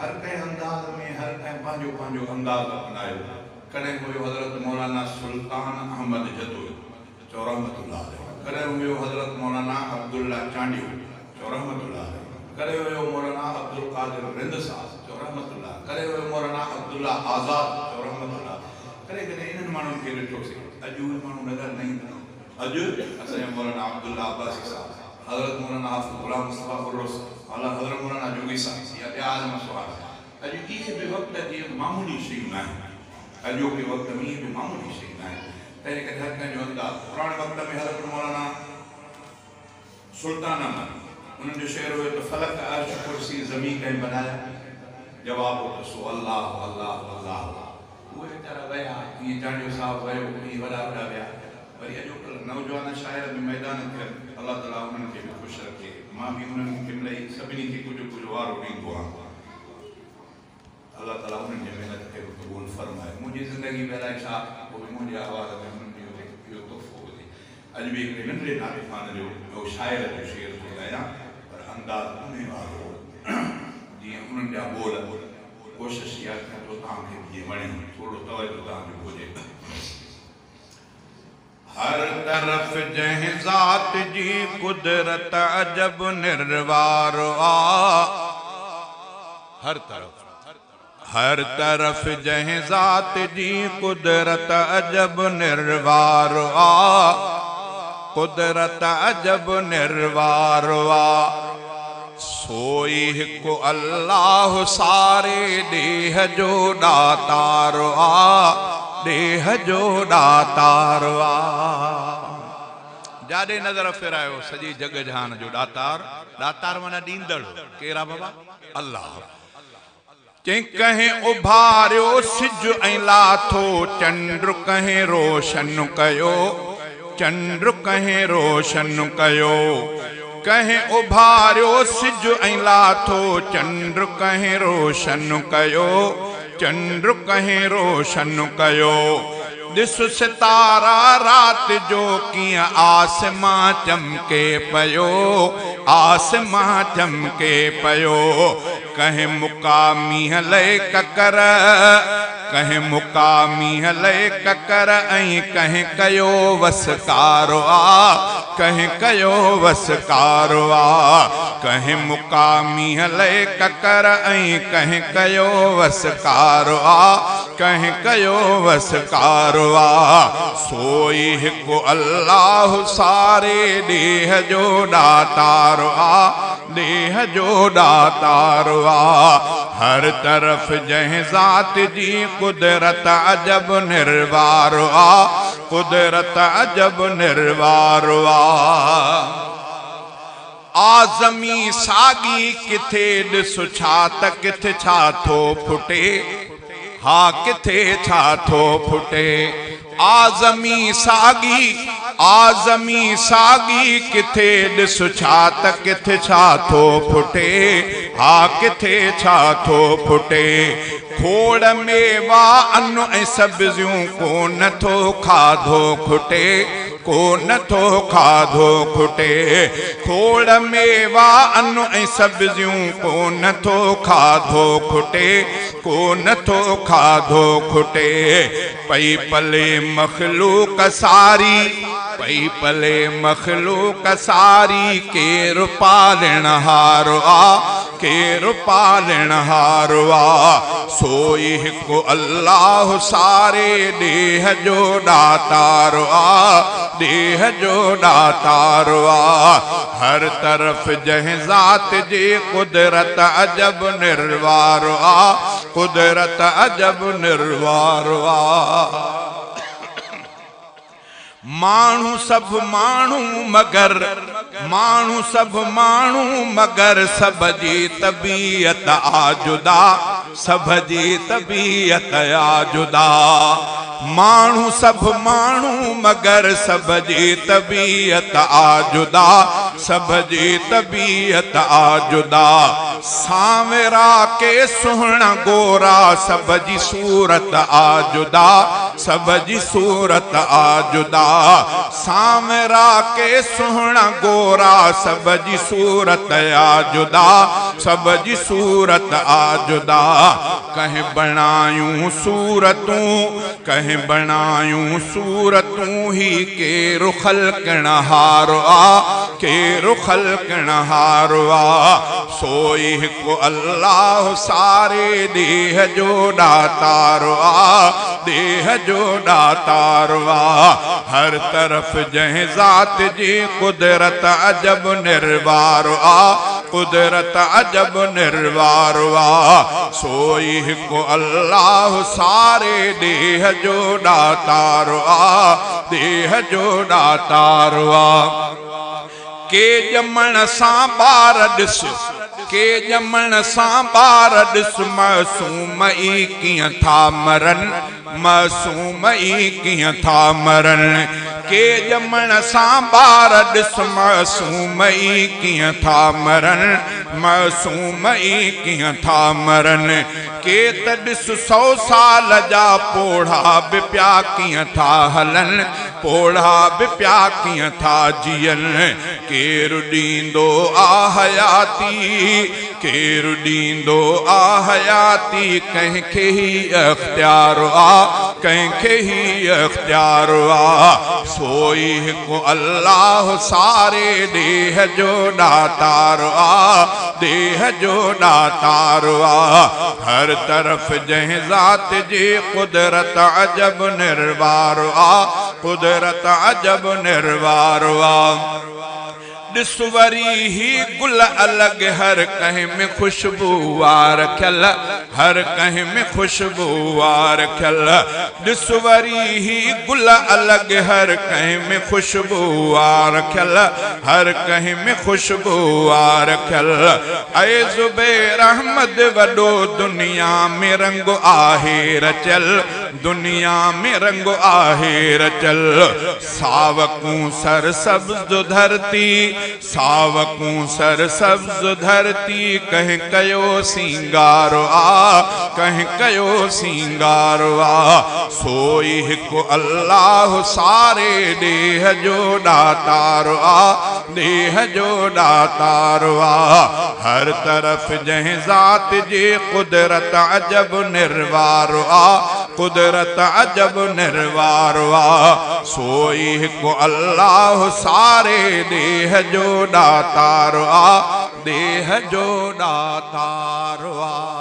हर कंहिं अंदाज़ में हर कंहिं पंहिंजो पंहिंजो अंदाज़ अपनायो। कॾहिं हुयो हज़रत मौलाना सुल्तान अहमद जदोई चो रहमतुल्लाह अलैह, कॾहिं हुयो हज़रत मौलाना अब्दुल्ला चांडियो चो रहमतुल्लाह अलैह, कॾहिं हुयो मौलाना अब्दुल कादिर रिंद साहब चो रहमतुल्लाह, कॾहिं हुयो मौलाना अब्दुल्ला आज़ाद चो रहमतुल्लाह। कॾहिं कॾहिं इन्हनि माण्हुनि खे ॾिठोसीं, अॼु उहे माण्हू नज़र न ईंदा। अॼु असांजा मौलाना अब्दुल्ला अब्बासी साहब, हज़रत मौलाना हाफ़िज़ गुलाम मुस्तफ़ा उर्रस, हज़रत मौलाना जोगी साहब या ॿिया आज़म सुवाल, अॼु इहे बि वक़्त जी मामूली शयूं न आहिनि। अॼोके वक़्त में इहे बि मामूली शयूं न आहिनि। तंहिं करे हर कंहिंजो अंदाज़। पुराणे वक़्त में हज़रत मौलाना सुल्तान अहमद उन्हनि जो शेर हुयो त फलक अर्श कुर्सी ज़मीन कंहिं बनाया, जवाब हो त सो अल्लाह अल्लाह अल्लाह। उहे वीचारा विया, ईअं चांडियो साहिबु वियो, ईअं वॾा वॾा विया। वरी अॼुकल्ह नौजवान शाइर बि मैदान थियनि, अलाह ताला उन्हनि खे बि ख़ुशि रखे। मां बि उन्हनि खे मिलई, सभिनी खे कुझु कुझु वारो ॾींदो आहियां। अल्लाह ताला उन्हनि जे महिनत खे बि क़बूल फरमाए। मुंहिंजी ज़िंदगी में अलाए छा पोइ मुंहिंजे आवाज़ में उन्हनि जो इहो तोहफ़ो हुजे। अॼु बि हिकिड़े नंढे नाले जो शाइर जो शेर थो ॻायां, पर अंदाज़ उन वारो जीअं उन्हनि जा ॿोल। कोशिशि इहा कयां थो तव्हांखे जीअं वणे, थोरो तवजो तव्हांजो हुजे। हर तरफ़ जंहिं ज़ात जी कुदरत अजब निर्वार आ, हर तरफ़ जंहिं ज़ात जी कुदरत अजब निर्वार आ, कुदरत अजब निर्वार आ। सोई हिकु अल्लाह सारे देह जो दातार आ, देह जो दातार आ। जाॾे नज़र फिरायो सॼी जग जहान जो दातार। दातार माना ॾींदड़। केरा बाबा? अल्लाह। चई कहें उभारियो सिज ऐं लाथो चंद्र, कहें रोशन कयो चंद्र, कहें रोशन कयो। कहें उभारियो सिज ऐं लाथो चंद्र, कहें रोशन कयो चंद्र, कहें रोशन कयो। दिस सितारा रात जो कीअं आसमां चमके पयो, आसमां चमके पयो। कहें मुकामी हले ककर, कहें मुकामी हले ककर ऐं कहें कयो वसकारो आ, कहें कयो वसकारो आ। कहें मुकामी हले ककर ऐं कहें कयो वसकारो आ, कहें कयो वसकारो आ। सोई हिकु अल्लाह सारे देह जो दातारो आ, देह जो दातारो आ। हर तरफ़ जंहिं ज़ात जी कुदरत अजब निर्वारो आ, कुदरत अजब निर्वारो आ। आज़मी सागी किथे ॾिसु छा त किथे छा थो फुटे, हा किथे छा थो फुटे। आज़मी सागी, आज़मी सागी किथे ॾिसु छा त किथे छा थो फुटे, हा किथे छा थो फुटे। खोड़ मेवा अन्न ऐं सब्जियूं को नथो खाधो खुटे, को नथो खाधो खुटे। खोड़ मेवा अन्न ऐं सब्जियूं को नथो खाधो खुटे, को नथो खाधो खुटे। पई पले मखलूक सारी, पई पले मखलूक सारी, केरु पालण हारो आ, केरु पालण हारो आ। सोई हिकु अल्लाह सारे देह जो दातारो आ, देह जो दातारो आ। हर तरफ़ जंहिं ज़ात जी कुदरत अजब निर्वारो आ, कुदरत अजब निर्वारो आ। माण्हू सब माण्हू मगर, माण्हू सब माण्हू मगर सब जी तबीयत आ जुदा, सब जी तबीयत आ जुदा। मानू सब मानू मगर सब जी तबीयत आजुदा, सब जी तबीयत आजुदा। सांवरा के सुहना गोरा सब जी सूरत आजुदा, सब जी सूरत आजुदा। सांवरा के सुहना गोरा सब जी सूरत आजुदा, सब जी सूरत आजुदा। कहीं बनायूं सूरतूं, कहीं बनायूं सूरतूं ही के रुखल कणहार आ, के रुखल कणहार आ। सोई को अल्लाह सारे देह जो दातार आ, देह जो दातार आ। हर तरफ जह जात जी कुदरत अजब निर्वार आ, कुदरत अजब निर्वार आ। सोई को अल्लाह सारे देह जो दातार आ, देह जो दातार आ। के जमण सां ॿार ॾिस, के जमण सां ॿार ॾिस मासूम ई कीअं था मरन, मासूम ई कीअं था मरन। के जमण सां ॿार ॾिस मासूम ई कीअं था मरन, मासूम ई कीअं था मरन। के त ॾिस 100 साल जा पोढ़ा बि पिया कीअं था हलन, पोढ़ा बि पिया कीअं था जियन। केरु ॾींदो आ हयाती, केरु ॾींदो आ हयाती। कंहिंखे ही अख्तियार आ, कंहिंखे ही अख्तियार आ। सोई को अल्लाह सारे देह जो दातार आ, देह जो दातार आ। हर तरफ जह जात जी कुदरत अजब निर्वार आ, कुदरत अजब निर्वार आ। दिसवरी ही गुल अलग हर कहीं में खुशबू आ रखल, हर कहीं में खुशबू आ रखल। दिसवरी ही गुल अलग हर कहीं में खुशबू आ रखल, हर कहीं में खुशबू आ रखल। ऐ ज़ुबैर अहमद वडो दुनिया में रंग आहे रचल, दुनिया में रंग आहे रचल। सावकूं सर सब्ज धरती, सावकूं सर सब्ज धरती। कहीं कयो सिंगार आ, कहीं कयो सिंगार आ। सोई को अल्लाह सारे देह जो दातार आ, देह जो दातार आ। हर तरफ जह जात जी कुदरत अजब निर्वार आ, कुदरत अजब निर्वार आ। सोई को अल्लाह सारे देह जो दातार आ, देह जो दातार आ।